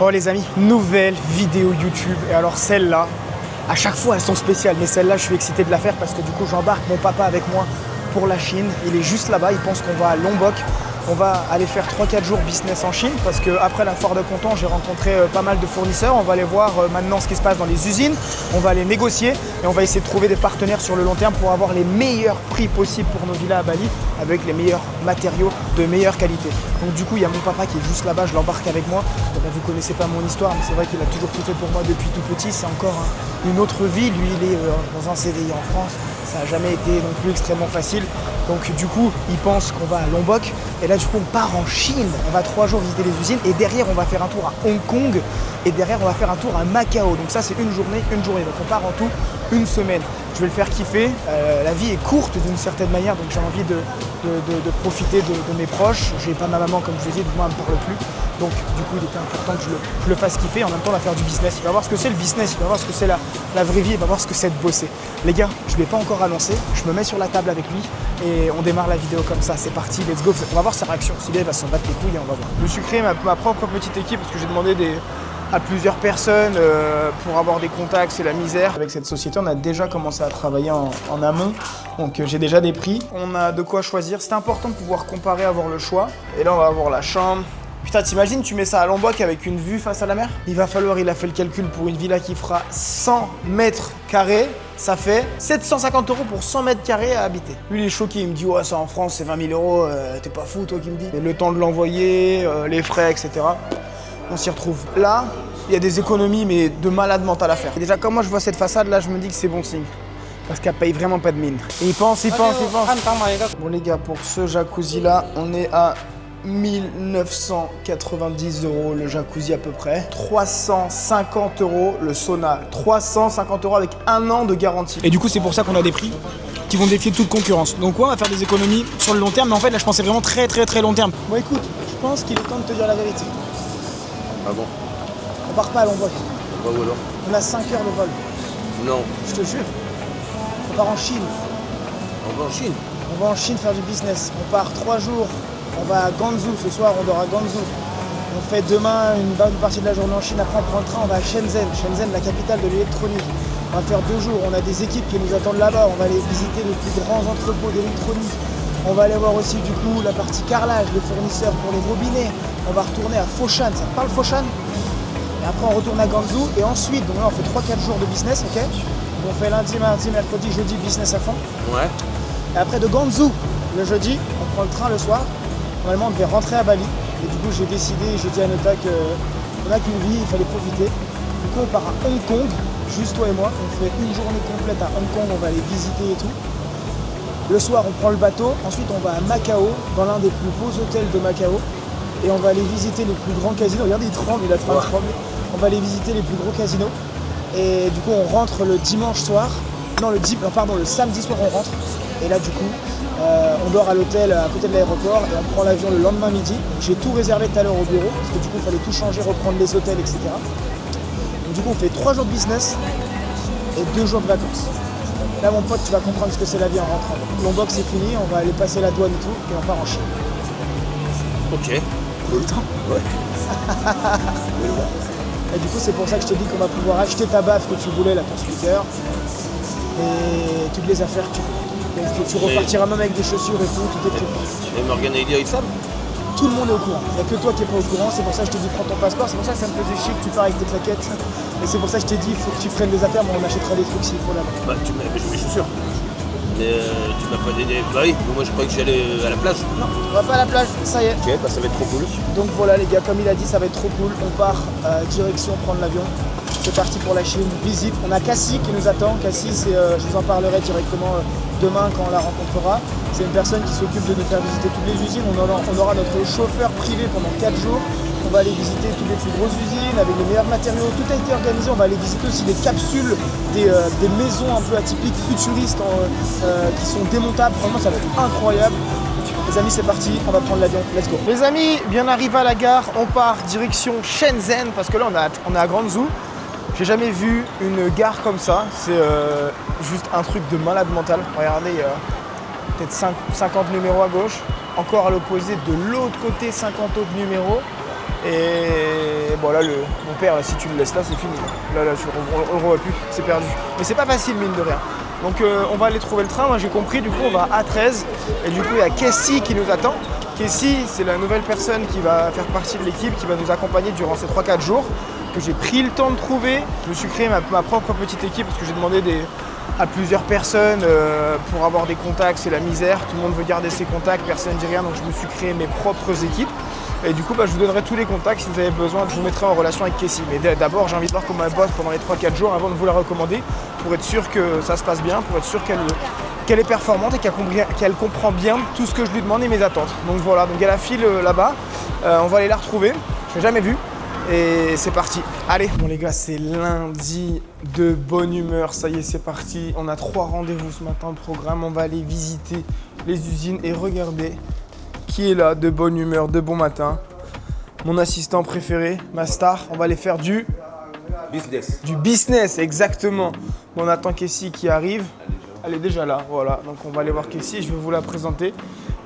Oh les amis, nouvelle vidéo YouTube. Et alors celle-là, à chaque fois elles sont spéciales, mais celle-là je suis excité de la faire parce que du coup j'embarque mon papa avec moi pour la Chine. Il est juste là-bas, il pense qu'on va à Lombok. On va aller faire 3-4 jours business en Chine parce qu'après la foire de Canton, j'ai rencontré pas mal de fournisseurs. On va aller voir maintenant ce qui se passe dans les usines. On va aller négocier et on va essayer de trouver des partenaires sur le long terme pour avoir les meilleurs prix possibles pour nos villas à Bali avec les meilleurs matériaux de meilleure qualité. Donc du coup, il y a mon papa qui est juste là-bas, je l'embarque avec moi. Vous ne connaissez pas mon histoire, mais c'est vrai qu'il a toujours tout fait pour moi depuis tout petit. C'est encore une autre vie. Lui, il est dans un CDI en France. Ça n'a jamais été non plus extrêmement facile. Donc du coup, il pense qu'on va à Lombok. Et là, du coup, on part en Chine. On va 3 jours visiter les usines. Et derrière, on va faire un tour à Hong Kong. Et derrière, on va faire un tour à Macao. Donc ça, c'est une journée. Donc on part en tout une semaine. Je vais le faire kiffer. La vie est courte d'une certaine manière. Donc j'ai envie de profiter de mes proches. J'ai pas ma maman, comme je vous ai dit, moi, elle me parle plus. Donc du coup, il était important que je le fasse kiffer. En même temps, on va faire du business. Il va voir ce que c'est le business. Il va voir ce que c'est la vraie vie. Il va voir ce que c'est de bosser. Les gars, je ne l'ai pas encore annoncé. Je me mets sur la table avec lui et on démarre la vidéo comme ça. C'est parti, let's go. On va voir sa réaction. Si bien il va s'en battre les couilles, on va voir. Je me suis créé ma propre petite équipe parce que j'ai demandé à plusieurs personnes pour avoir des contacts. C'est la misère. Avec cette société, on a déjà commencé à travailler en amont. Donc j'ai déjà des prix. On a de quoi choisir. C'est important de pouvoir comparer, avoir le choix. Et là, on va avoir la chambre. Putain, t'imagines, tu mets ça à Lombok avec une vue face à la mer? Il a fait le calcul pour une villa qui fera 100 mètres carrés. Ça fait 750 € pour 100 mètres carrés à habiter. Lui, il est choqué. Il me dit, ouais, ça en France, c'est 20 000 €. T'es pas fou, toi, qui me dit. Le temps de l'envoyer, les frais, etc. On s'y retrouve. Là, il y a des économies, mais de malade mental à faire. Et déjà, comme moi, je vois cette façade, là, je me dis que c'est bon signe. Parce qu'elle paye vraiment pas de mine. Et il pense. Bon, les gars, pour ce jacuzzi-là, on est à 1990 € le jacuzzi à peu près, 350 € le sauna, 350 € avec 1 an de garantie. Et du coup, c'est pour ça qu'on a des prix qui vont défier toute concurrence. Donc ouais, on va faire des économies sur le long terme, mais en fait là je pensais vraiment très long terme. Bon écoute, je pense qu'il est temps de te dire la vérité. Ah bon? On part pas à Lombok. Bah où alors? On a 5 heures de vol. Non. Je te jure. On part en Chine. On va en Chine? On va en Chine faire du business. On part 3 jours. On va à Guangzhou, ce soir on dort à Guangzhou. On fait demain une bonne partie de la journée en Chine, après on prend le train, on va à Shenzhen, la capitale de l'électronique. On va faire 2 jours, on a des équipes qui nous attendent là-bas, on va aller visiter les plus grands entrepôts d'électronique. On va aller voir aussi du coup la partie carrelage, les fournisseurs pour les robinets. On va retourner à Foshan, ça te parle Foshan? Et après on retourne à Guangzhou et ensuite, donc là on fait 3-4 jours de business, ok? On fait lundi, mardi, mercredi, jeudi, business à fond. Ouais. Et après de Guangzhou, le jeudi, on prend le train le soir. Normalement, on devait rentrer à Bali. Et du coup, j'ai décidé, j'ai dit à Nota qu'on n'a qu'une vie, il fallait profiter. Du coup, on part à Hong Kong, juste toi et moi. On fait une journée complète à Hong Kong, on va aller visiter et tout. Le soir, on prend le bateau. Ensuite, on va à Macao, dans l'un des plus beaux hôtels de Macao. Et on va aller visiter les plus grands casinos. Regardez, il tremble, il a tremblé. On va aller visiter les plus gros casinos. Et du coup, on rentre le dimanche soir. Non, le samedi soir, on rentre. Et là, du coup, on dort à l'hôtel à côté de l'aéroport et on prend l'avion le lendemain midi. J'ai tout réservé tout à l'heure au bureau parce que du coup il fallait tout changer, reprendre les hôtels, etc. Donc du coup on fait 3 jours de business et 2 jours de vacances. Là mon pote, tu vas comprendre ce que c'est la vie en rentrant. Lombok c'est fini, on va aller passer la douane et tout et on part en Chine. Ok. Cool. Ouais. Et du coup c'est pour ça que je t'ai dit qu'on va pouvoir acheter ta baffe que tu voulais là, ton speaker et toutes les affaires que tu veux. Donc tu repartiras même avec des chaussures et tout est prévu. Et Morgane et Lydia, ils savent? Tout le monde est au courant. Il n'y a que toi qui n'es pas au courant, c'est pour ça que je t'ai dit prends ton passeport, c'est pour ça que ça me faisait chier que tu pars avec tes claquettes. Et c'est pour ça que je t'ai dit il faut que tu prennes des affaires, mais on achètera des trucs s'il faut là-bas. Bah tu m'as... je mets mes chaussures. Mais tu m'as pas aidé. Bah oui, moi je croyais que j'allais à la plage. Non, on va pas à la plage, ça y est. Ok, bah ça va être trop cool. Donc voilà les gars, comme il a dit, ça va être trop cool. On part direction prendre l'avion. C'est parti pour la Chine, visite. On a Cassie qui nous attend. Cassie, je vous en parlerai directement demain quand on la rencontrera. C'est une personne qui s'occupe de nous faire visiter toutes les usines. On aura notre chauffeur privé pendant 4 jours. On va aller visiter toutes les plus grosses usines avec les meilleurs matériaux. Tout a été organisé. On va aller visiter aussi des capsules, des maisons un peu atypiques, futuristes, qui sont démontables. Vraiment, ça va être incroyable. Les amis, c'est parti, on va prendre l'avion, let's go. Les amis, bien arrivé à la gare, on part direction Shenzhen parce que là, on est à Guangzhou. J'ai jamais vu une gare comme ça, c'est juste un truc de malade mental. Regardez, il y a peut-être 50 numéros à gauche, encore à l'opposé, de l'autre côté 50 autres numéros. Et bon là, mon père, là, si tu le laisses là, c'est fini. Là, on le revoit plus, c'est perdu. Mais c'est pas facile, mine de rien. Donc on va aller trouver le train, moi j'ai compris, du coup on va à A13. Et du coup il y a Kessie qui nous attend. Kessie, c'est la nouvelle personne qui va faire partie de l'équipe, qui va nous accompagner durant ces 3-4 jours, que j'ai pris le temps de trouver. Je me suis créé ma propre petite équipe parce que j'ai demandé à plusieurs personnes pour avoir des contacts, c'est la misère. Tout le monde veut garder ses contacts, personne ne dit rien, donc je me suis créé mes propres équipes. Et du coup, je vous donnerai tous les contacts si vous avez besoin, je vous mettrai en relation avec Kessie. Mais d'abord, j'ai envie de voir comment elle bosse pendant les 3-4 jours avant de vous la recommander, pour être sûr que ça se passe bien, pour être sûr qu'elle est performante et qu'elle comprend bien tout ce que je lui demande et mes attentes. Donc voilà, donc elle a file là-bas, on va aller la retrouver, je l'ai jamais vue. Et c'est parti, allez. Bon les gars, c'est lundi, de bonne humeur, ça y est, c'est parti. On a 3 rendez-vous ce matin au programme, on va aller visiter les usines et regarder qui est là, de bonne humeur, de bon matin. Mon assistant préféré, ma star, on va aller faire du business. Du business, exactement. Bon, on attend Kessie qui arrive. Elle est déjà là, voilà. Donc on va aller voir Kessie, je vais vous la présenter.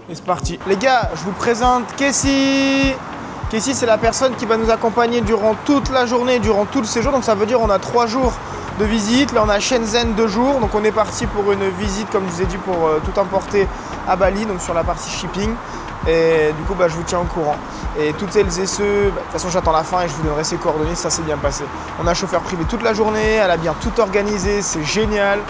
Et c'est parti. Les gars, je vous présente Kessie. Kessie, c'est la personne qui va nous accompagner durant toute la journée, durant tout le séjour. Donc ça veut dire on a 3 jours de visite. Là, on a Shenzhen 2 jours. Donc on est parti pour une visite, comme je vous ai dit, pour tout emporter à Bali, donc sur la partie shipping. Et du coup, je vous tiens au courant. Et toutes celles et ceux, de toute façon, j'attends la fin et je vous donnerai ses coordonnées. Ça s'est bien passé. On a un chauffeur privé toute la journée. Elle a bien tout organisé. C'est génial.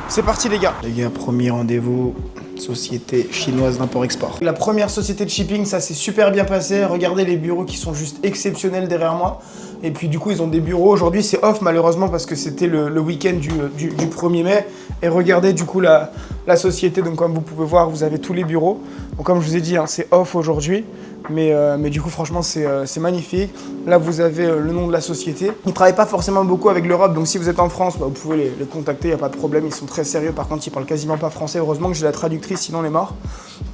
C'est parti, les gars. Les gars, premier rendez-vous. Société chinoise d'import-export. La première société de shipping, ça s'est super bien passé. Regardez les bureaux qui sont juste exceptionnels derrière moi. Et puis du coup, ils ont des bureaux. Aujourd'hui, c'est off malheureusement parce que c'était le week-end du 1er mai. Et regardez du coup la société. Donc comme vous pouvez voir, vous avez tous les bureaux. Donc comme je vous ai dit, c'est off aujourd'hui. Mais du coup, franchement, c'est magnifique. Là, vous avez le nom de la société. Ils ne travaillent pas forcément beaucoup avec l'Europe. Donc si vous êtes en France, vous pouvez les contacter. Il n'y a pas de problème. Ils sont très sérieux. Par contre, ils parlent quasiment pas français. Heureusement que j'ai la traductrice, sinon on est mort.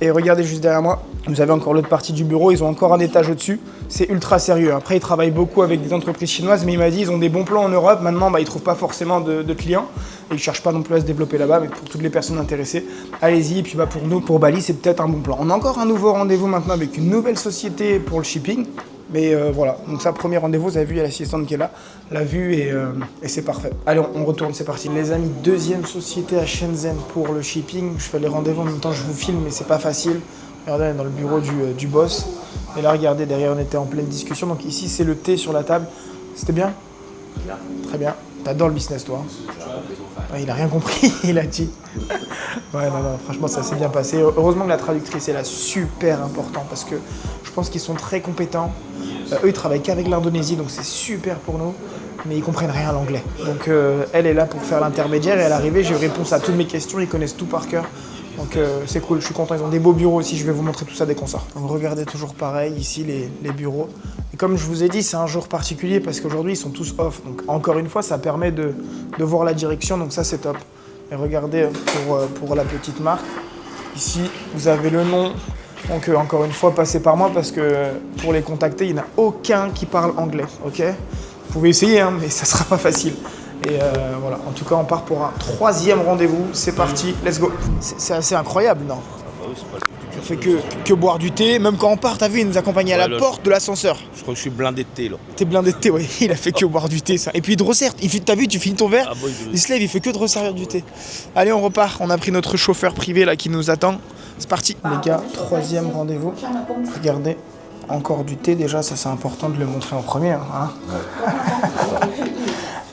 Et regardez juste derrière moi, vous avez encore l'autre partie du bureau. Ils ont encore un étage au-dessus. C'est ultra sérieux. Après, ils travaillent beaucoup avec des entreprises chinoises. Mais il m'a dit ils ont des bons plans en Europe. Maintenant, ils ne trouvent pas forcément de clients. Et ils ne cherchent pas non plus à se développer là-bas. Mais pour toutes les personnes intéressées, allez-y. Et puis pour nous, pour Bali, c'est peut-être un bon plan. On a encore un nouveau rendez-vous maintenant avec une nouvelle société pour le shipping. Mais voilà, donc ça, premier rendez-vous, vous avez vu, il y a l'assistante qui est là, l'a vu et c'est parfait. Allez, on retourne, c'est parti. Les amis, deuxième société à Shenzhen pour le shipping. Je fais les rendez-vous en même temps, je vous filme, mais c'est pas facile. Regardez, on est dans le bureau du boss. Et là, regardez, derrière, on était en pleine discussion. Donc ici, c'est le thé sur la table. C'était bien ? Bien. Très bien. T'adores le business, toi. Ouais, il a rien compris, il a dit. Ouais, non, franchement, ça s'est bien passé. Heureusement que la traductrice est là, super important, parce que je pense qu'ils sont très compétents. Eux, ils travaillent qu'avec l'Indonésie, donc c'est super pour nous, mais ils comprennent rien à l'anglais. Donc elle est là pour faire l'intermédiaire, et à l'arrivée, j'ai eu réponse à toutes mes questions, ils connaissent tout par cœur. Donc c'est cool, je suis content, ils ont des beaux bureaux aussi, je vais vous montrer tout ça dès qu'on sort. Donc regardez toujours pareil, ici les bureaux. Et comme je vous ai dit, c'est un jour particulier parce qu'aujourd'hui ils sont tous off. Donc encore une fois, ça permet de voir la direction, donc ça c'est top. Et regardez pour la petite marque, ici vous avez le nom. Donc encore une fois, passez par moi parce que pour les contacter, il n'y en a aucun qui parle anglais, ok ? Vous pouvez essayer, mais ça sera pas facile. Et voilà, en tout cas, on part pour un 3e rendez-vous. C'est parti, let's go. C'est assez incroyable, non ? On fait que boire du thé. Même quand on part, t'as vu, il nous accompagnait à la porte de l'ascenseur. Je crois que je suis blindé de thé là. T'es blindé de thé, ouais. Il a fait que boire du thé, ça. Et puis il te resserre. T'as vu, tu finis ton verre, il se lève, il fait que de resservir du thé. Allez, on repart. On a pris notre chauffeur privé là qui nous attend. C'est parti. Les gars, 3e rendez-vous. Regardez, encore du thé. Déjà, ça c'est important de le montrer en premier. Hein.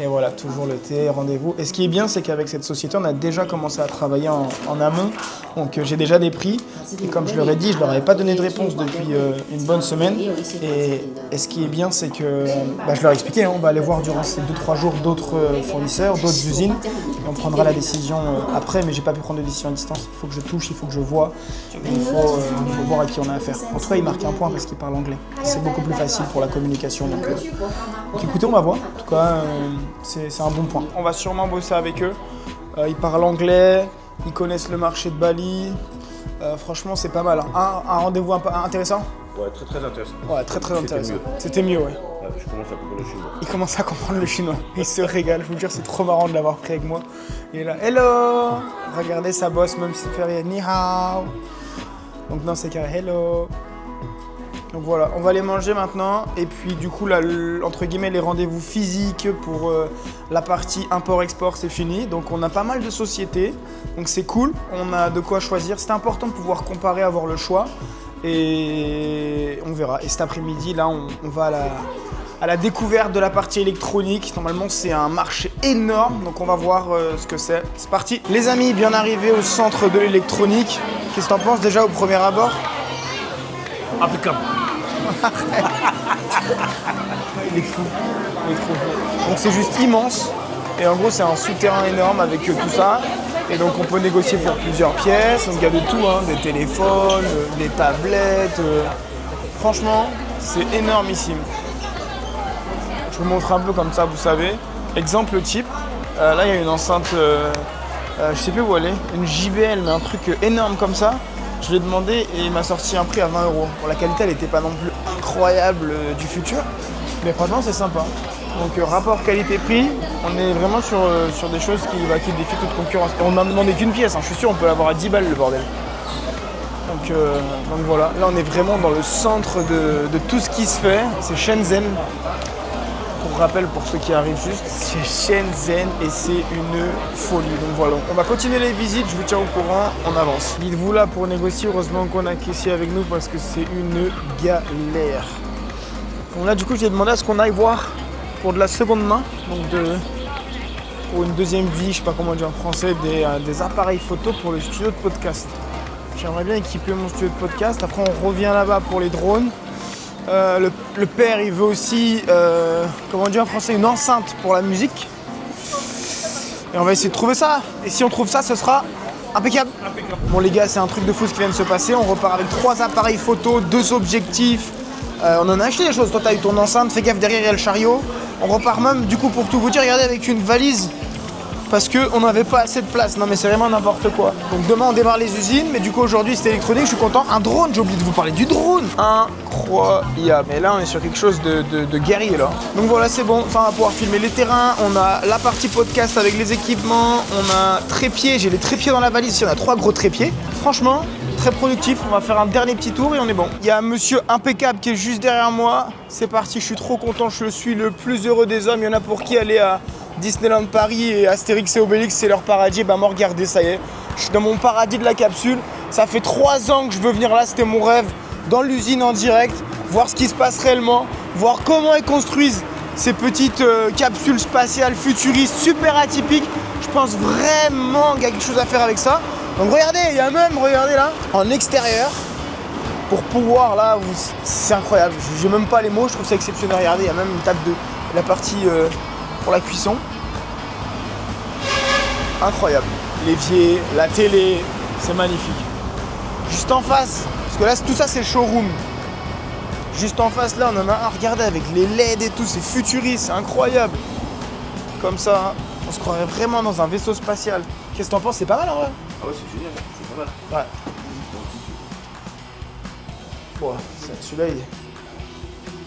Et voilà, toujours le thé, rendez-vous. Et ce qui est bien, c'est qu'avec cette société, on a déjà commencé à travailler en amont. Donc j'ai déjà des prix. Et comme je leur ai dit, je leur avais pas donné de réponse depuis une bonne semaine. Et ce qui est bien, c'est que je leur ai expliqué, on va aller voir durant ces 2-3 jours d'autres fournisseurs, d'autres usines. Et on prendra la décision après, mais j'ai pas pu prendre de décision à distance. Il faut que je touche, il faut que je vois. Il faut voir à qui on a affaire. En tout cas, il marque un point parce qu'il parle anglais. C'est beaucoup plus facile pour la communication. Donc écoutez, on va voir. En tout cas, c'est un bon point. On va sûrement bosser avec eux. Ils parlent anglais, ils connaissent le marché de Bali. Franchement, c'est pas mal. Un rendez-vous intéressant ? Ouais, très intéressant. Ouais, très intéressant. C'était mieux, ouais. Je commence à comprendre le chinois. Il commence à comprendre le chinois. Il se régale. Je vous jure, c'est trop marrant de l'avoir pris avec moi. Il est là. Hello. Regardez sa bosse, même s'il fait rien. Ni hao. Donc non, c'est carré. Hello. Donc voilà, on va les manger maintenant. Et puis du coup, là, entre guillemets, les rendez-vous physiques pour la partie import-export, c'est fini. Donc on a pas mal de sociétés. Donc c'est cool, on a de quoi choisir. C'est important de pouvoir comparer, avoir le choix. Et on verra. Et cet après-midi, là, on va à la découverte de la partie électronique. Normalement, c'est un marché énorme. Donc on va voir ce que c'est. C'est parti. Les amis, bien arrivés au centre de l'électronique. Qu'est-ce que t'en penses déjà au premier abord? Impeccable. Il est fou, il est trop fou. Donc c'est juste immense et en gros c'est un souterrain énorme avec tout ça et donc on peut négocier pour plusieurs pièces, donc il y a de tout, hein, des téléphones, des tablettes, franchement c'est énormissime. Je vous montre un peu comme ça vous savez. Exemple type, là il y a une enceinte, je sais plus où elle est, une JBL mais un truc énorme comme ça. Je l'ai demandé et il m'a sorti un prix à 20 €. Bon, la qualité, elle n'était pas non plus incroyable du futur, mais franchement, c'est sympa. Donc, rapport qualité-prix, on est vraiment sur des choses qui défient toute concurrence. Et on m'a demandé qu'une pièce, hein. Je suis sûr, on peut l'avoir à 10 balles, le bordel. Donc voilà, là, on est vraiment dans le centre de tout ce qui se fait. C'est Shenzhen. Pour rappel, pour ceux qui arrivent juste, c'est Shenzhen et c'est une folie. Donc voilà, on va continuer les visites, je vous tiens au courant, on avance. Dites-vous là pour négocier, heureusement qu'on a caissier avec nous parce que c'est une galère. Bon là du coup, j'ai demandé à ce qu'on aille voir pour de la seconde main, donc pour une deuxième vie, je sais pas comment dire en français, des appareils photo pour le studio de podcast. J'aimerais bien équiper mon studio de podcast, après on revient là-bas pour les drones. Le père il veut aussi, comment dire en français, une enceinte pour la musique. Et on va essayer de trouver ça. Et si on trouve ça, ce sera impeccable. Bon les gars, c'est un truc de fou ce qui vient de se passer. On repart avec 3 appareils photo, 2 objectifs. On en a acheté des choses. Toi t'as eu ton enceinte, fais gaffe derrière il y a le chariot. On repart même du coup pour tout vous dire, regardez avec une valise. Parce qu'on n'avait pas assez de place. Non mais c'est vraiment n'importe quoi. Donc demain on démarre les usines, mais du coup aujourd'hui c'était électronique, je suis content. Un drone, j'ai oublié de vous parler du drone. Incroyable. Et là on est sur quelque chose de guerrier là. Donc voilà c'est bon, ça on va pouvoir filmer les terrains. On a la partie podcast avec les équipements. On a trépied, j'ai les trépieds dans la valise. Ici on a 3 gros trépieds. Franchement, très productif. On va faire un dernier petit tour et on est bon. Il y a monsieur impeccable qui est juste derrière moi. C'est parti, je suis trop content, je suis le plus heureux des hommes. Il y en a pour qui aller à Disneyland Paris et Astérix et Obélix, c'est leur paradis. Bah moi regardez, ça y est, je suis dans mon paradis de la capsule. Ça fait 3 ans que je veux venir là, c'était mon rêve. Dans l'usine en direct, voir ce qui se passe réellement, voir comment ils construisent ces petites capsules spatiales futuristes, super atypiques. Je pense vraiment qu'il y a quelque chose à faire avec ça. Donc regardez, il y a même, regardez là, en extérieur, pour pouvoir là, c'est incroyable. J'ai même pas les mots, je trouve ça exceptionnel. Regardez, il y a même une table de la partie pour la cuisson. Incroyable. L'évier, la télé, c'est magnifique. Juste en face, parce que là tout ça c'est le showroom. Juste en face là on en a un, regardez avec les LED et tout, c'est futuriste, c'est incroyable. Comme ça, on se croirait vraiment dans un vaisseau spatial. Qu'est-ce que t'en penses? C'est pas mal en vrai? Ah ouais c'est génial, c'est pas mal. Ouais. Bon, celui-là il est...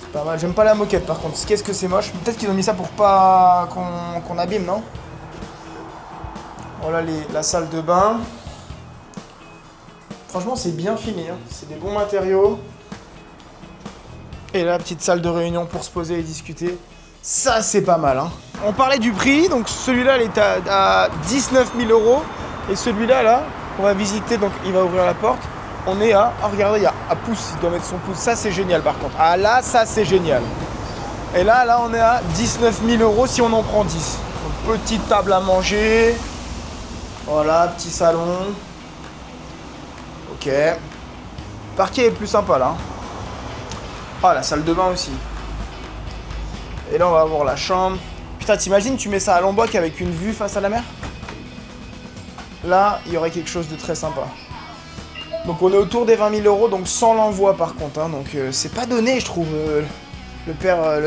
c'est pas mal. J'aime pas la moquette par contre. Qu'est-ce que c'est moche. Peut-être qu'ils ont mis ça pour pas qu'on abîme, non? Voilà la salle de bain. Franchement, c'est bien fini, hein. C'est des bons matériaux. Et la petite salle de réunion pour se poser et discuter. Ça, c'est pas mal, hein. On parlait du prix, donc celui-là, il est à 19 000 €. Et celui-là, là, qu'on va visiter, donc il va ouvrir la porte. On est à, regardez, il y a un pouce, il doit mettre son pouce. Ça, c'est génial, par contre. Ah là, ça, c'est génial. Et là, on est à 19 000 € si on en prend 10. Donc, petite table à manger. Voilà, petit salon. Ok. Le parquet est plus sympa là. Ah, la salle de bain aussi. Et là, on va avoir la chambre. Putain, t'imagines, tu mets ça à Lombok avec une vue face à la mer? Là, il y aurait quelque chose de très sympa. Donc, on est autour des 20 000 €, donc sans l'envoi par contre. Hein, donc, c'est pas donné, je trouve. Le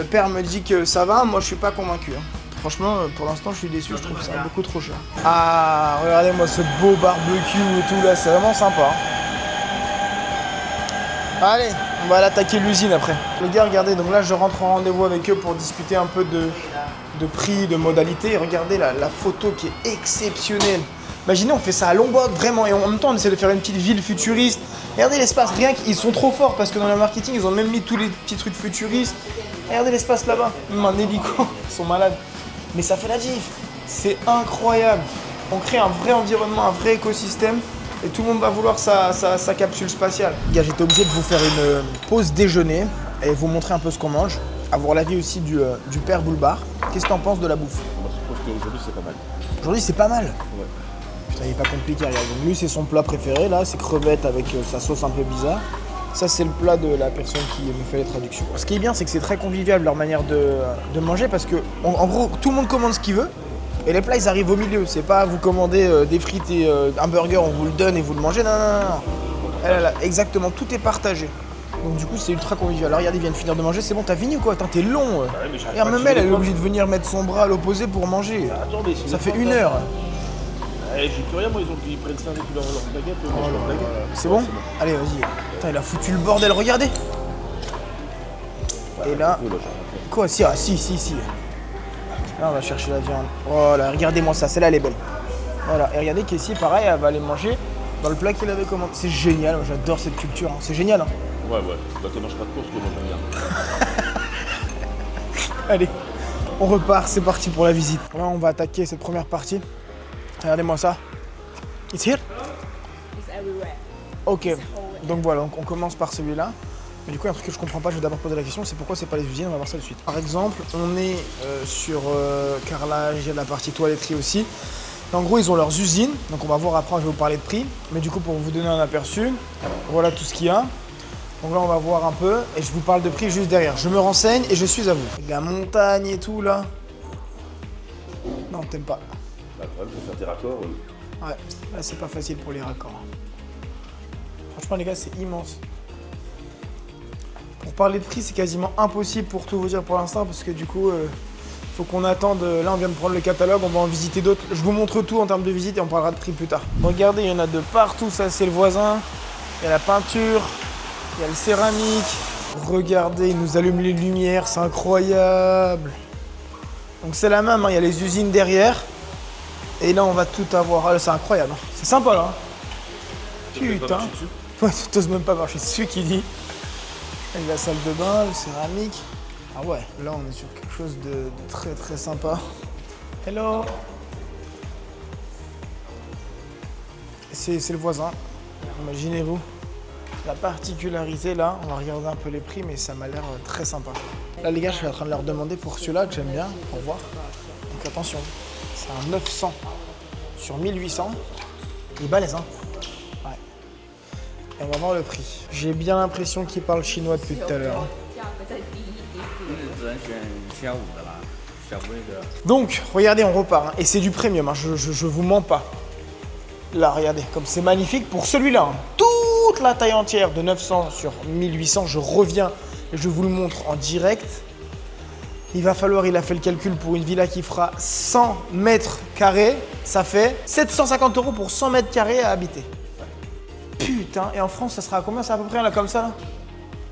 père me dit que ça va, moi je suis pas convaincu. Hein. Franchement, pour l'instant, je suis déçu, je trouve ça beaucoup trop cher. Ah, regardez-moi ce beau barbecue et tout là, c'est vraiment sympa. Hein. Allez, on va aller attaquer l'usine après. Les gars, regardez, donc là, je rentre en rendez-vous avec eux pour discuter un peu de prix, de modalités. Regardez la photo qui est exceptionnelle. Imaginez, on fait ça à Lombok, vraiment, et en même temps, on essaie de faire une petite ville futuriste. Regardez l'espace, rien qu'ils sont trop forts parce que dans le marketing, ils ont même mis tous les petits trucs futuristes. Regardez l'espace là-bas, même un hélico, ils sont malades. Mais ça fait la diff, c'est incroyable. On crée un vrai environnement, un vrai écosystème et tout le monde va vouloir sa capsule spatiale. Gars, j'étais obligé de vous faire une pause déjeuner et vous montrer un peu ce qu'on mange. Avoir l'avis aussi du père Boulbar. Qu'est-ce que t'en penses de la bouffe? Moi, je pense qu'aujourd'hui, c'est pas mal. Aujourd'hui, c'est pas mal. Ouais. Putain, il est pas compliqué, regarde. Donc, lui, c'est son plat préféré, là, c'est crevettes avec sa sauce un peu bizarre. Ça, c'est le plat de la personne qui me fait les traductions. Ce qui est bien, c'est que c'est très convivial leur manière de manger parce que, en gros, tout le monde commande ce qu'il veut et les plats, ils arrivent au milieu. C'est pas vous commandez des frites et un burger, on vous le donne et vous le mangez. Non, non, non. Elle, là, exactement, tout est partagé. Donc du coup c'est ultra convivial. Alors regardez, ils viennent finir de manger, c'est bon, t'as fini ou quoi? Attends, t'es long. Regarde, même elle est obligée de venir mettre son bras à l'opposé pour manger. Attends, mais Ça fait 1 heure. J'ai plus rien, moi, ils prennent ça avec leur baguette. C'est bon? Allez, vas-y. Putain, il a foutu le bordel, regardez. Et là... Quoi? Si, ah, si. Là, on va chercher la viande. Voilà, regardez-moi ça, celle-là, elle est belle. Voilà, et regardez qu'ici, pareil, elle va aller manger dans le plat qu'il avait commandé. C'est génial, moi j'adore cette culture, hein. C'est génial. Hein. Ouais. Bah, tu manges pas de course, tu manges bien. Allez, on repart, c'est parti pour la visite. Là, on va attaquer cette première partie. Regardez-moi ça. It's here? It's everywhere. Ok, donc voilà, on commence par celui-là. Mais du coup, il y a un truc que je comprends pas, je vais d'abord poser la question, c'est pourquoi c'est pas les usines, on va voir ça de suite. Par exemple, on est sur carrelage, il y a de la partie toiletterie aussi. Et en gros, ils ont leurs usines, donc on va voir après, je vais vous parler de prix. Mais du coup, pour vous donner un aperçu, voilà tout ce qu'il y a. Donc là, on va voir un peu et je vous parle de prix juste derrière. Je me renseigne et je suis à vous. La montagne et tout, là. Non, t'aimes pas. Bah, le problème, pour faire tes raccords, Ouais, là, c'est pas facile pour les raccords. Franchement, les gars, c'est immense. Pour parler de prix, c'est quasiment impossible pour tout vous dire pour l'instant parce que du coup, faut qu'on attende. Là, on vient de prendre le catalogue, on va en visiter d'autres. Je vous montre tout en termes de visite et on parlera de prix plus tard. Regardez, il y en a de partout. Ça, c'est le voisin. Il y a la peinture, il y a le céramique. Regardez, il nous allume les lumières, c'est incroyable. Donc c'est la même, hein. Il y a les usines derrière. Et là, on va tout avoir. Ah, c'est incroyable. Hein. C'est sympa là. Putain. Ouais, tu t'oses même pas marcher dessus, qui dit. Et la salle de bain, le céramique. Ah ouais, là on est sur quelque chose de très très sympa. Hello. C'est le voisin, imaginez-vous. La particularité là, on va regarder un peu les prix, mais ça m'a l'air très sympa. Là les gars, je suis en train de leur demander pour celui-là que j'aime bien, pour voir. Donc attention, c'est un 900 sur 1800. Il est balèze, hein. Et on va voir le prix. J'ai bien l'impression qu'il parle chinois depuis tout à l'heure. Donc, regardez, on repart. Hein. Et c'est du premium, hein. Je vous mens pas. Là, regardez, comme c'est magnifique. Pour celui-là, hein, toute la taille entière de 900 sur 1800, je reviens et je vous le montre en direct. Il va falloir, il a fait le calcul pour une villa qui fera 100 mètres carrés. Ça fait 750 € pour 100 mètres carrés à habiter. Putain, et en France, ça sera à combien? C'est à peu près là, comme ça là?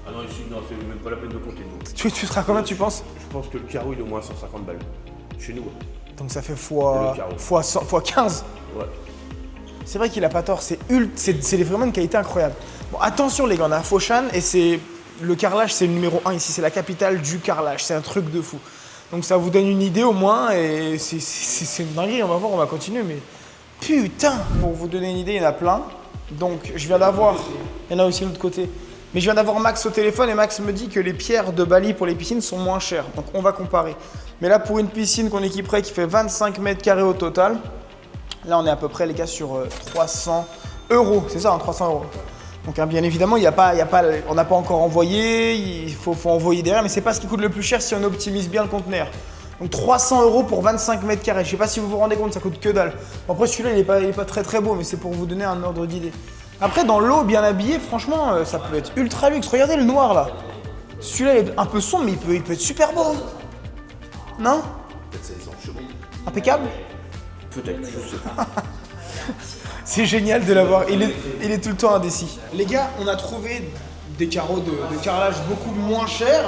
Ah non, ici, non, c'est même pas la peine de compter. Tu seras combien, tu penses? Je pense que le carreau, il est au moins 150 balles. Chez nous. Donc ça fait fois 15. Ouais. C'est vrai qu'il a pas tort, c'est vraiment une qualité incroyable. Bon, attention les gars, on a Foshan et le carrelage, c'est le numéro 1 ici, c'est la capitale du carrelage, c'est un truc de fou. Donc ça vous donne une idée au moins et c'est une dinguerie, on va voir, on va continuer, mais putain! Pour vous donner une idée, il y en a plein. Donc je viens d'avoir, il y en a aussi de l'autre côté, mais je viens d'avoir Max au téléphone et Max me dit que les pierres de Bali pour les piscines sont moins chères. Donc on va comparer. Mais là pour une piscine qu'on équiperait qui fait 25 mètres carrés au total, là on est à peu près les gars sur 300 €. C'est ça, hein, 300 €. Donc hein, bien évidemment, on n'a pas encore envoyé, il faut envoyer derrière, mais c'est pas ce qui coûte le plus cher si on optimise bien le conteneur. Donc 300 € pour 25 mètres carrés. Je sais pas si vous vous rendez compte, ça coûte que dalle. Bon, après celui-là, il est pas très très beau, mais c'est pour vous donner un ordre d'idée. Après, dans l'eau, bien habillé, franchement, ça peut être ultra luxe. Regardez le noir là. Celui-là, il est un peu sombre, mais il peut être super beau. Non? Peut-être c'est les enchevaux. Impeccable? Peut-être, je sais pas. C'est génial de l'avoir. Il est tout le temps indécis. Les gars, on a trouvé des carreaux de carrelage beaucoup moins chers.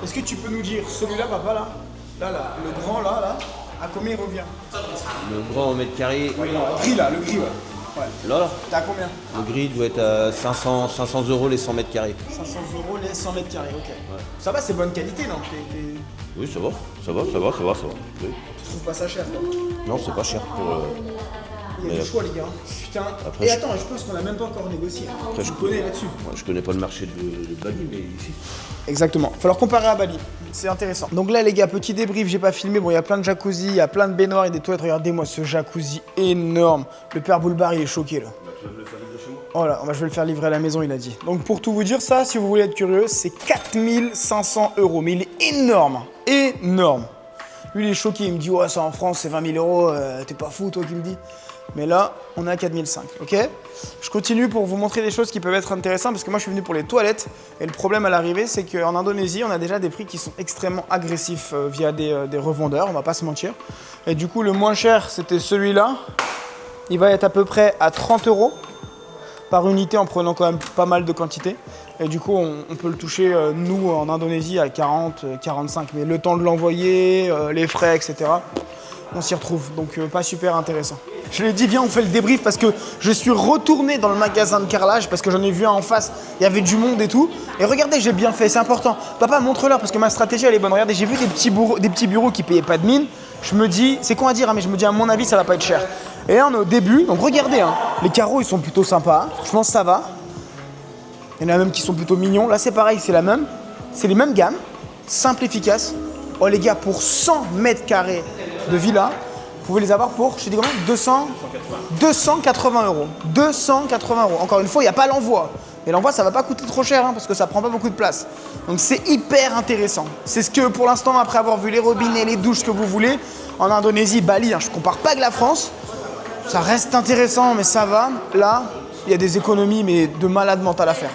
Est-ce que tu peux nous dire, celui-là, papa, là, le grand, là, à combien il revient? Le grand au mètre carré. Ouais, non, le gris, ouais. Ouais. Là, T'as combien? le gris doit être à 500 € les 100 mètres carrés. 500 € les 100 mètres carrés, ok. Ouais. Ça va, c'est bonne qualité, non? Oui, ça va. Oui. Tu trouves pas ça cher, toi? Non, c'est pas cher pour... Il y a du choix, les gars. Putain. Après, Et attends, je pense qu'on a même pas encore négocié. Après, je connais là-dessus. Moi, je connais pas le marché de Bali, mais ici... Exactement. Faut leur comparer à Bali. C'est intéressant. Donc là, les gars, petit débrief, j'ai pas filmé. Bon, il y a plein de jacuzzi, il y a plein de baignoires et des toilettes. Regardez-moi ce jacuzzi énorme. Le père Boulbar, il est choqué, là. Tu vas me le faire livrer chez moi? Oh là, je vais le faire livrer à la maison, il a dit. Donc pour tout vous dire, ça, si vous voulez être curieux, c'est 4500 €. Mais il est énorme. Énorme. Lui, il est choqué. Il me dit, ouais, ça en France, c'est 20 000 €. T'es pas fou, toi, qui me dit. Mais là, on est à 4005, ok? Je continue pour vous montrer des choses qui peuvent être intéressantes parce que moi, je suis venu pour les toilettes. Et le problème à l'arrivée, c'est qu'en Indonésie, on a déjà des prix qui sont extrêmement agressifs via des revendeurs, on va pas se mentir. Et du coup, le moins cher, c'était celui-là. Il va être à peu près à 30 € par unité en prenant quand même pas mal de quantité. Et du coup, on peut le toucher, nous, en Indonésie, à 40, 45. Mais le temps de l'envoyer, les frais, etc., on s'y retrouve. Donc, pas super intéressant. Je lui ai dit, viens, on fait le débrief parce que je suis retourné dans le magasin de carrelage parce que j'en ai vu un en face, il y avait du monde et tout. Et regardez, j'ai bien fait, c'est important. Papa, montre-leur parce que ma stratégie, elle est bonne. Regardez, j'ai vu des petits bureaux qui payaient pas de mine. Je me dis, c'est con à dire, hein, mais je me dis, à mon avis, ça va pas être cher. Et là, on est au début, donc regardez, hein, les carreaux, ils sont plutôt sympas. Je pense que ça va. Il y en a même qui sont plutôt mignons. Là, c'est pareil, c'est la même. C'est les mêmes gammes, simple, efficace. Oh, les gars, pour 100 mètres carrés de villa, vous pouvez les avoir pour, je te dis combien? 280 €. 280 €. Encore une fois, il n'y a pas l'envoi. Et l'envoi, ça va pas coûter trop cher hein, parce que ça prend pas beaucoup de place. Donc c'est hyper intéressant. C'est ce que pour l'instant, après avoir vu les robinets, les douches que vous voulez, en Indonésie, Bali, hein, je compare pas avec la France. Ça reste intéressant, mais ça va. Là, il y a des économies, mais de malade mental à faire.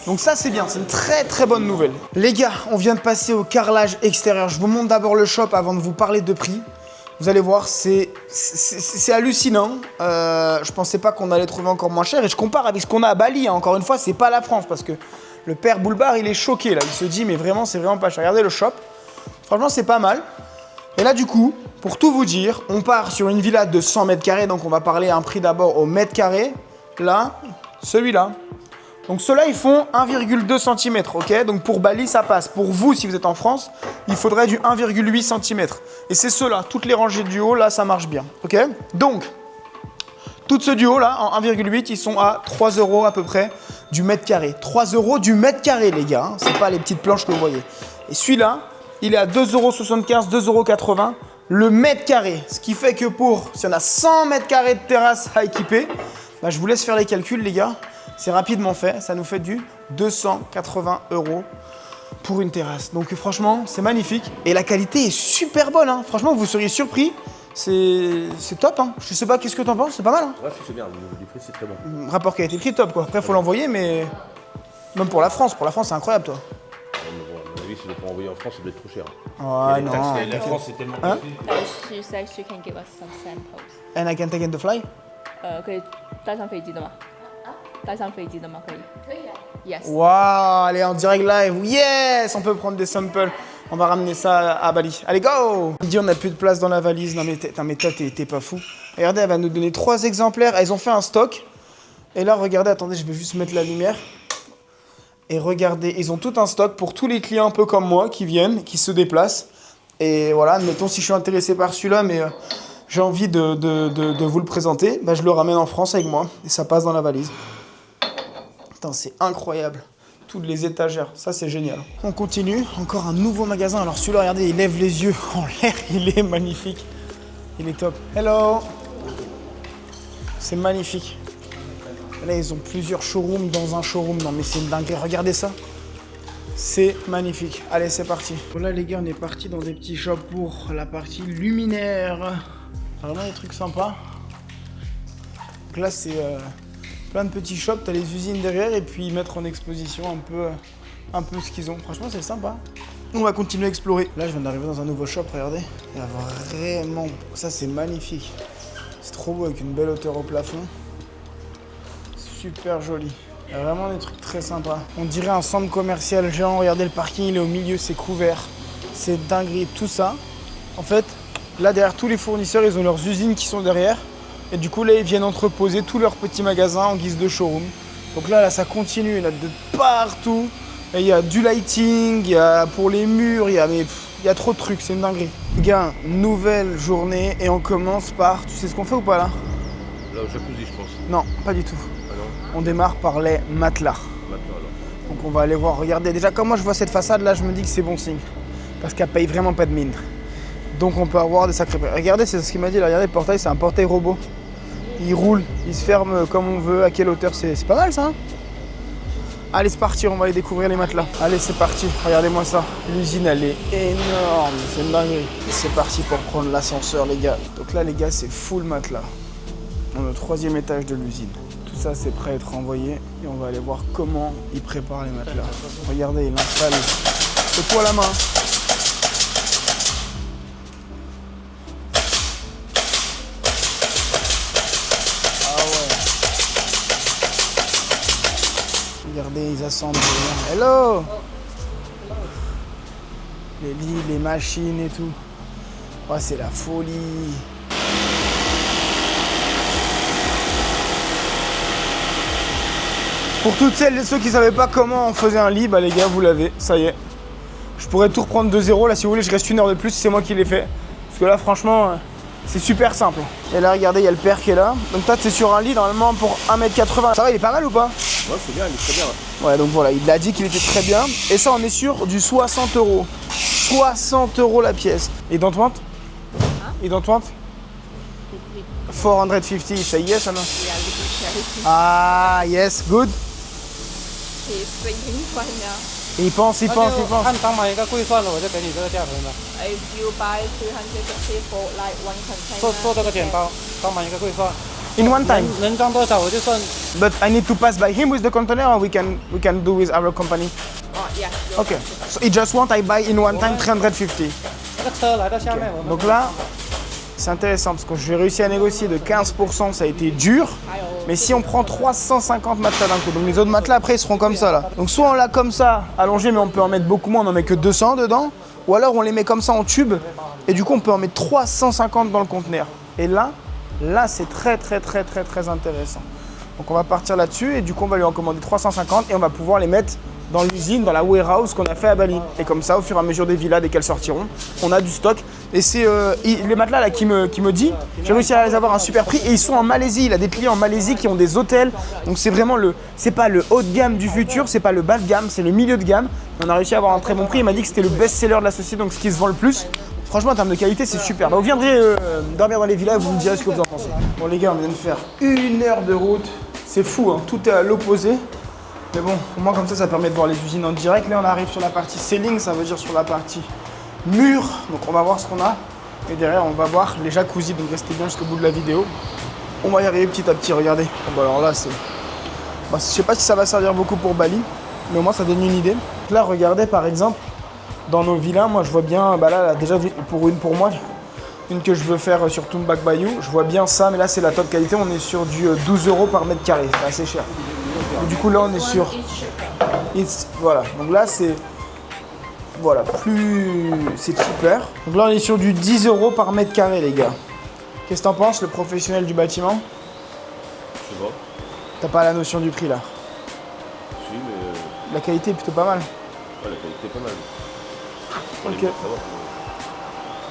Donc ça, c'est bien. C'est une très très bonne nouvelle. Les gars, on vient de passer au carrelage extérieur. Je vous montre d'abord le shop avant de vous parler de prix. Vous allez voir, c'est hallucinant. Je pensais pas qu'on allait trouver encore moins cher. Et je compare avec ce qu'on a à Bali. Hein. Encore une fois, c'est pas la France parce que le père Boulbar, il est choqué là. Il se dit, mais vraiment, c'est vraiment pas cher. Regardez le shop. Franchement, c'est pas mal. Et là, du coup, pour tout vous dire, on part sur une villa de 100 mètres carrés. Donc, on va parler à un prix d'abord au mètre carré. Là, celui-là. Donc ceux-là, ils font 1,2 cm, ok? Donc pour Bali, ça passe. Pour vous, si vous êtes en France, il faudrait du 1,8 cm. Et c'est ceux-là, toutes les rangées du haut, là, ça marche bien, ok? Donc, toutes ceux du haut, là, en 1,8, ils sont à 3 € à peu près du mètre carré. 3 € du mètre carré, les gars. Hein. C'est pas les petites planches que vous voyez. Et celui-là, il est à 2,75 €, 2,80 € le mètre carré. Ce qui fait que si on a 100 mètres carrés de terrasse à équiper, bah, je vous laisse faire les calculs, les gars. C'est rapidement fait, ça nous fait du 280 € pour une terrasse. Donc franchement, c'est magnifique. Et la qualité est super bonne. Hein. Franchement, vous seriez surpris. C'est top. Hein. Je sais pas, qu'est-ce que t'en penses? C'est pas mal. Hein. Ouais, c'est bien. Le niveau du prix, c'est très bon. Rapport qualité-prix, top quoi. Après, faut l'envoyer, mais même pour la France, c'est incroyable, toi. À mon avis, si on peut envoyer en France, ça doit être trop cher. Ouais, non. La France, c'est tellement Hein? She said she can give us some samples. And I can take in the fly? 可以带上飞机的吗？带上飞机的吗？可以。可以啊。Yes. Waouh, allez, en direct live. Yes, on peut prendre des samples. On va ramener ça à Bali. Allez, go! Il dit on n'a plus de place dans la valise. Non mais toi, t'es pas fou. Regardez, elle va nous donner 3 exemplaires. Elles ont fait un stock. Et là, regardez, attendez, je vais juste mettre la lumière. Et regardez, ils ont tout un stock pour tous les clients un peu comme moi qui viennent, qui se déplacent. Et voilà, admettons si je suis intéressé par celui-là, mais j'ai envie de vous le présenter, bah, je le ramène en France avec moi. Et ça passe dans la valise. Putain, c'est incroyable. Toutes les étagères, ça c'est génial. On continue, encore un nouveau magasin. Alors celui-là, regardez, il lève les yeux en l'air, il est magnifique. Il est top. Hello. C'est magnifique. Là, ils ont plusieurs showrooms dans un showroom. Non mais c'est une dinguerie, regardez ça. C'est magnifique. Allez, c'est parti. Voilà les gars, on est parti dans des petits shops pour la partie luminaire. Vraiment des trucs sympas. Donc là, c'est plein de petits shops. T'as les usines derrière et puis mettre en exposition un peu ce qu'ils ont. Franchement, c'est sympa. On va continuer à explorer. Là, je viens d'arriver dans un nouveau shop, regardez. Il y a vraiment... Ça, c'est magnifique. C'est trop beau avec une belle hauteur au plafond. Super joli. Il y a vraiment des trucs très sympas. On dirait un centre commercial géant. Regardez, le parking, il est au milieu, c'est couvert. C'est dinguerie. Tout ça, en fait, là, derrière tous les fournisseurs, ils ont leurs usines qui sont derrière. Et du coup là ils viennent entreposer tous leurs petits magasins en guise de showroom. Donc là ça continue, il y en a de partout. Et il y a du lighting, il y a pour les murs, il y a trop de trucs, c'est une dinguerie. Les gars, nouvelle journée et on commence par, tu sais ce qu'on fait ou pas là? Là, au jacuzzi, je pense. Non, pas du tout. Ah non? On démarre par les matelas. Maintenant, alors. Donc on va aller voir, regardez, déjà comme moi je vois cette façade là, je me dis que c'est bon signe. Parce qu'elle paye vraiment pas de mine. Donc on peut avoir des sacrés prix. Regardez, c'est ce qu'il m'a dit là, regardez le portail, c'est un portail robot. Il roule, il se ferme comme on veut, à quelle hauteur, c'est pas mal ça hein. Allez c'est parti, on va aller découvrir les matelas. Allez c'est parti, regardez-moi ça. L'usine elle est énorme, c'est une dinguerie. Et c'est parti pour prendre l'ascenseur les gars. Donc là les gars c'est full matelas. On est au 3e étage de l'usine. Tout ça c'est prêt à être envoyé et on va aller voir comment ils préparent les matelas. Regardez, il installe le poids à la main. Regardez, ils assemblent. Hello! Les lits, les machines et tout. Oh, c'est la folie. Pour toutes celles et ceux qui ne savaient pas comment on faisait un lit, bah les gars, vous l'avez, ça y est. Je pourrais tout reprendre de zéro. Là, si vous voulez, je reste 1 heure de plus, c'est moi qui l'ai fait. Parce que là, franchement, c'est super simple. Et là, regardez, il y a le père qui est là. Donc toi, t'es sur un lit, normalement, pour 1m80. Ça va, il est pas mal ou pas? Ouais, c'est bien, il est très bien. Ouais, donc voilà, il a dit qu'il était très bien. Et ça, on est sur du 60 €. 60 € la pièce. Et don't want? You don't want? 450, say yes or no? Yeah, little charity. Ah, yes, good. He's thinking right now. Il pense. 按当买一个柜算了，我就给你这个价格了。 If you buy 350 for like one container. 做这个剪刀，当买一个柜算。 In one time. 能装多少我就算。 But I need to pass by him with the container or we can do with our company? Oh, yeah. Okay. So he just want I buy in one time 350. 那个车来到下面，我们。 Donc là, c'est intéressant parce que j'ai réussi à négocier de 15%, ça a été dur. Mais si on prend 350 matelas d'un coup, donc les autres matelas après ils seront comme ça là. Donc soit on l'a comme ça, allongé, mais on peut en mettre beaucoup moins, on en met que 200 dedans. Ou alors on les met comme ça en tube et du coup on peut en mettre 350 dans le conteneur. Et là c'est très intéressant. Donc on va partir là-dessus et du coup on va lui en commander 350 et on va pouvoir les mettre dans l'usine, dans la warehouse qu'on a fait à Bali. Et comme ça, au fur et à mesure des villas, dès qu'elles sortiront, on a du stock. Et c'est les matelas là qui me dit, j'ai réussi à les avoir à un super prix et ils sont en Malaisie. Il a des clients en Malaisie qui ont des hôtels. Donc c'est vraiment c'est pas le haut de gamme du futur, c'est pas le bas de gamme, c'est le milieu de gamme. On a réussi à avoir un très bon prix. Il m'a dit que c'était le best-seller de la société, donc ce qui se vend le plus. Franchement, en termes de qualité, c'est super. Bah, vous viendrez dormir dans les villas et vous me direz ce que vous en pensez. Bon les gars, on vient de faire 1 heure de route. C'est fou, hein, tout est à l'opposé. Mais bon, au moins comme ça permet de voir les usines en direct. Là, on arrive sur la partie ceiling, ça veut dire sur la partie mur. Donc on va voir ce qu'on a. Et derrière, on va voir les jacuzzis. Donc restez bien jusqu'au bout de la vidéo. On va y arriver petit à petit, regardez. Bon, alors là, c'est... je sais pas si ça va servir beaucoup pour Bali, mais au moins ça donne une idée. Là, regardez par exemple, dans nos villas, moi je vois bien, là déjà pour moi, une que je veux faire sur Tumbak Bayou, je vois bien ça, mais là c'est la top qualité, on est sur du 12 € par mètre carré, c'est assez cher. Et du coup là on est sur... Voilà, donc là c'est... Voilà, c'est cheaper. Donc là on est sur du 10 € par mètre carré les gars. Qu'est-ce que t'en penses, le professionnel du bâtiment? Je sais pas. T'as pas la notion du prix là? Si, mais... La qualité est plutôt pas mal. Ouais, la qualité est pas mal. Ok.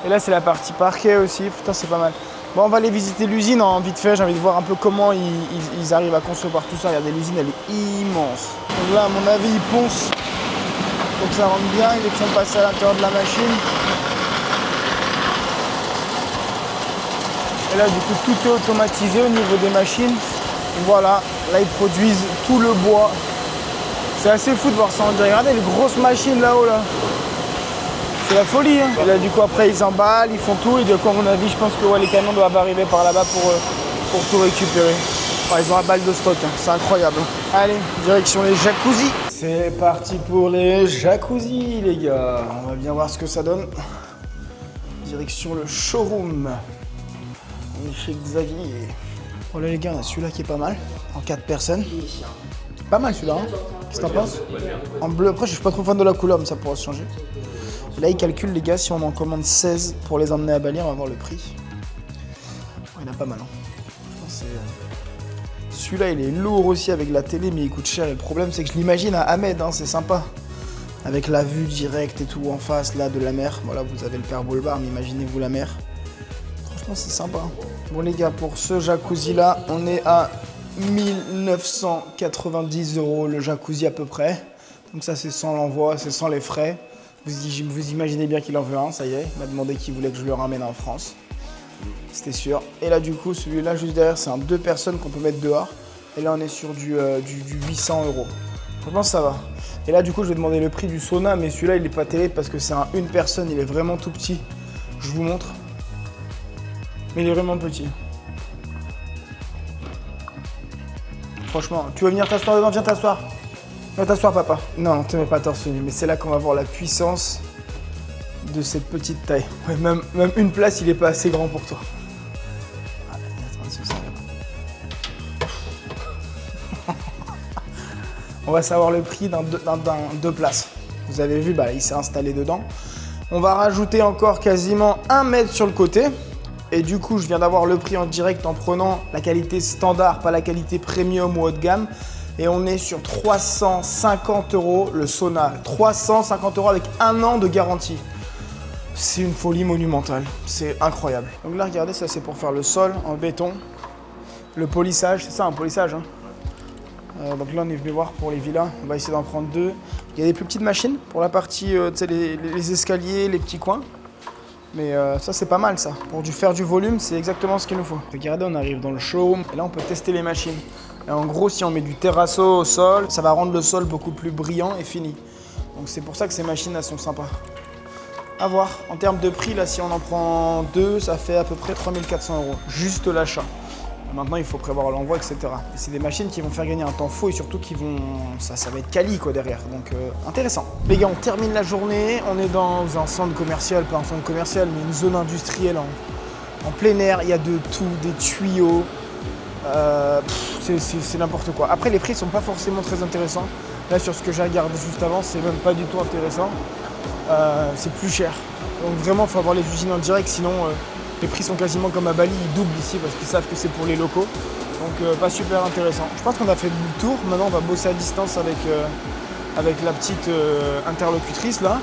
Et là c'est la partie parquet aussi, putain c'est pas mal. Bon on va aller visiter l'usine en vite fait, j'ai envie de voir un peu comment ils arrivent à concevoir tout ça. Regardez, l'usine elle est immense. Donc là à mon avis ils poncent, donc ça rentre bien, ils les font passer à l'intérieur de la machine. Et là du coup tout est automatisé au niveau des machines. Et voilà, là ils produisent tout le bois. C'est assez fou de voir ça en direct. Regardez les grosses machines là-haut là. C'est la folie hein. Et là du coup après ils emballent, ils font tout et du coup à mon avis je pense que les camions doivent arriver par là-bas pour tout récupérer. Ouais, ils ont un balle de stock, hein. C'est incroyable. Allez, direction les jacuzzis. C'est parti pour les jacuzzis les gars. On va bien voir ce que ça donne. Direction le showroom. On est chez Xavier. Oh là les gars, on a celui-là qui est pas mal, en 4 personnes. Pas mal celui-là, hein. Qu'est-ce que t'en penses? En bleu, après je suis pas trop fan de la couleur mais ça pourra se changer. Là, ils calculent, les gars, si on en commande 16 pour les emmener à Bali, on va voir le prix. Il y en a pas mal. Hein. Celui-là, il est lourd aussi avec la télé, mais il coûte cher. Et le problème, c'est que je l'imagine à Ahmed, hein, c'est sympa. Avec la vue directe et tout en face, là, de la mer. Voilà, vous avez le Père Boulevard, mais imaginez-vous la mer. Franchement, c'est sympa. Bon, les gars, pour ce jacuzzi-là, on est à 1990 € le jacuzzi à peu près. Donc ça, c'est sans l'envoi, c'est sans les frais. Vous imaginez bien qu'il en veut un, ça y est. Il m'a demandé qu'il voulait que je le ramène en France. C'était sûr. Et là, du coup, celui-là, juste derrière, c'est un 2 personnes qu'on peut mettre dehors. Et là, on est sur du 800 €. Franchement, ça va. Et là, du coup, je vais demander le prix du sauna. Mais celui-là, il n'est pas terrible parce que c'est un 1 personne. Il est vraiment tout petit. Je vous montre. Mais il est vraiment petit. Franchement, tu veux venir t'asseoir dedans? Viens t'asseoir. Viens t'asseoir, papa. Non, ne te mets pas torse nu. Mais c'est là qu'on va voir la puissance de cette petite taille. Ouais, même une place, il est pas assez grand pour toi. On va savoir le prix d'un 2 places. Vous avez vu, bah, il s'est installé dedans. On va rajouter encore quasiment 1 mètre sur le côté. Et du coup, je viens d'avoir le prix en direct en prenant la qualité standard, pas la qualité premium ou haut de gamme. Et on est sur 350 € le sauna. 350 € avec 1 an de garantie. C'est une folie monumentale, c'est incroyable. Donc là, regardez, ça c'est pour faire le sol en béton. Le polissage, c'est ça un polissage. Hein. Donc là, on est venu voir pour les villas. On va essayer d'en prendre 2. Il y a des plus petites machines pour la partie, les escaliers, les petits coins. Mais ça, c'est pas mal ça. Pour faire du volume, c'est exactement ce qu'il nous faut. Regardez, on arrive dans le showroom. Et là, on peut tester les machines. Et en gros, si on met du terrasso au sol, ça va rendre le sol beaucoup plus brillant et fini. Donc c'est pour ça que ces machines, elles sont sympas. À voir. En termes de prix, là, si on en prend 2, ça fait à peu près 3400 €. Juste l'achat. Maintenant, il faut prévoir l'envoi, etc. Et c'est des machines qui vont faire gagner un temps fou et surtout qui vont... Ça va être quali, quoi, derrière. Donc, intéressant. Les gars, on termine la journée. On est dans un centre commercial, pas un centre commercial, mais une zone industrielle en plein air. Il y a de tout, des tuyaux. C'est n'importe quoi. Après, les prix sont pas forcément très intéressants. Là, sur ce que j'ai regardé juste avant, c'est même pas du tout intéressant. C'est plus cher. Donc vraiment, il faut avoir les usines en direct, sinon les prix sont quasiment comme à Bali, ils doublent ici parce qu'ils savent que c'est pour les locaux. Donc pas super intéressant. Je pense qu'on a fait le tour. Maintenant, on va bosser à distance avec la petite interlocutrice là.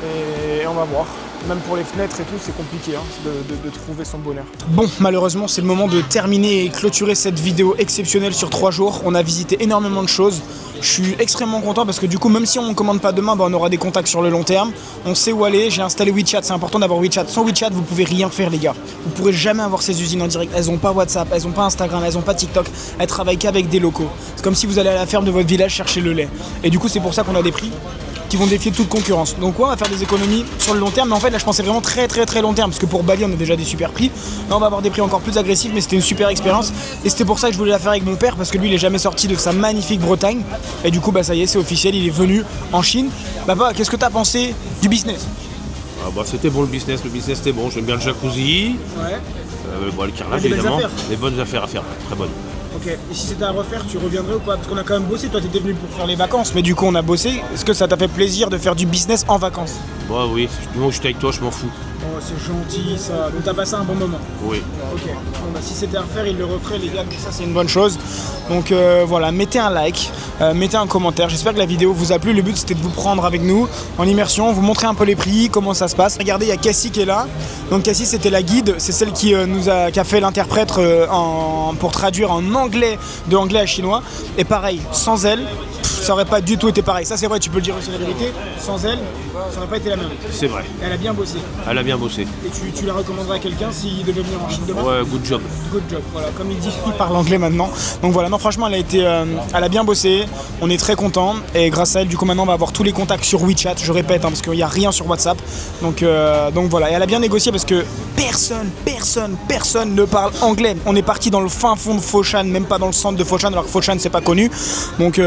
Et on va voir. Même pour les fenêtres et tout, c'est compliqué hein, de trouver son bonheur. Bon, malheureusement, c'est le moment de terminer et clôturer cette vidéo exceptionnelle sur 3 jours. On a visité énormément de choses. Je suis extrêmement content parce que du coup, même si on ne commande pas demain, bah, on aura des contacts sur le long terme. On sait où aller. J'ai installé WeChat. C'est important d'avoir WeChat. Sans WeChat, vous pouvez rien faire, les gars. Vous pourrez jamais avoir ces usines en direct. Elles n'ont pas WhatsApp, elles n'ont pas Instagram, elles n'ont pas TikTok. Elles travaillent qu'avec des locaux. C'est comme si vous allez à la ferme de votre village chercher le lait. Et du coup, c'est pour ça qu'on a des prix qui vont défier toute concurrence. Donc ouais, on va faire des économies sur le long terme, mais en fait là je pensais vraiment très long terme, parce que pour Bali on a déjà des super prix. Là on va avoir des prix encore plus agressifs, mais c'était une super expérience et c'était pour ça que je voulais la faire avec mon père, parce que lui il est jamais sorti de sa magnifique Bretagne et du coup bah ça y est, c'est officiel, il est venu en Chine. Papa, qu'est-ce que t'as pensé du business? Ah bah c'était bon le business c'était bon, j'aime bien le jacuzzi. Ouais. Bon, le carrelage évidemment, les bonnes affaires à faire, très bonnes. Ok, et si c'était à refaire, tu reviendrais ou pas? Parce qu'on a quand même bossé, toi t'étais venu pour faire les vacances, mais du coup on a bossé. Est-ce que ça t'a fait plaisir de faire du business en vacances? Bah oui, du moment où j'étais avec toi, je m'en fous. Oh, c'est gentil ça. Donc t'as passé un bon moment? Oui. Ok, bon, bah, si c'était à refaire, il le referait les gars, donc ça c'est une bonne chose. Donc voilà, mettez un like, mettez un commentaire. J'espère que la vidéo vous a plu. Le but c'était de vous prendre avec nous en immersion, vous montrer un peu les prix, comment ça se passe. Regardez, il y a Cassie qui est là. Donc Cassie c'était la guide, c'est celle qui a fait l'interprète pour traduire en anglais, de anglais à chinois. Et pareil, sans elle, ça aurait pas du tout été pareil. Ça c'est vrai, tu peux le dire aussi la vérité. Sans elle, ça n'aurait pas été la même. C'est vrai. Elle a bien bossé. Elle a bien bossé. Et tu la recommanderais à quelqu'un s'il devait venir en Chine demain? Ouais, good job. Good job, voilà. Comme il dit, il parle anglais maintenant. Donc voilà, non franchement elle a bien bossé. On est très contents. Et grâce à elle, du coup maintenant on va avoir tous les contacts sur WeChat. Je répète, hein, parce qu'il n'y a rien sur WhatsApp. Donc voilà, et elle a bien négocié parce que personne ne parle anglais. On est parti dans le fin fond de Foshan, même pas dans le centre de Foshan, alors que Foshan c'est pas connu. Donc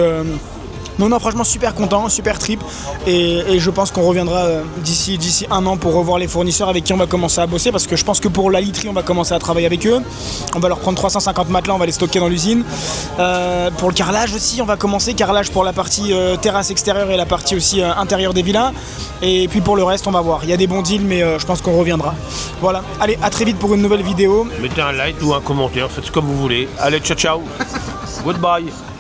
Non, non, franchement, super content, super trip. Et je pense qu'on reviendra d'ici 1 an pour revoir les fournisseurs avec qui on va commencer à bosser. Parce que je pense que pour la literie, on va commencer à travailler avec eux. On va leur prendre 350 matelas, on va les stocker dans l'usine. Pour le carrelage aussi, on va commencer. Carrelage pour la partie terrasse extérieure et la partie aussi intérieure des villas. Et puis pour le reste, on va voir. Il y a des bons deals, mais je pense qu'on reviendra. Voilà, allez, à très vite pour une nouvelle vidéo. Mettez un like ou un commentaire, faites comme vous voulez. Allez, ciao ciao. Goodbye.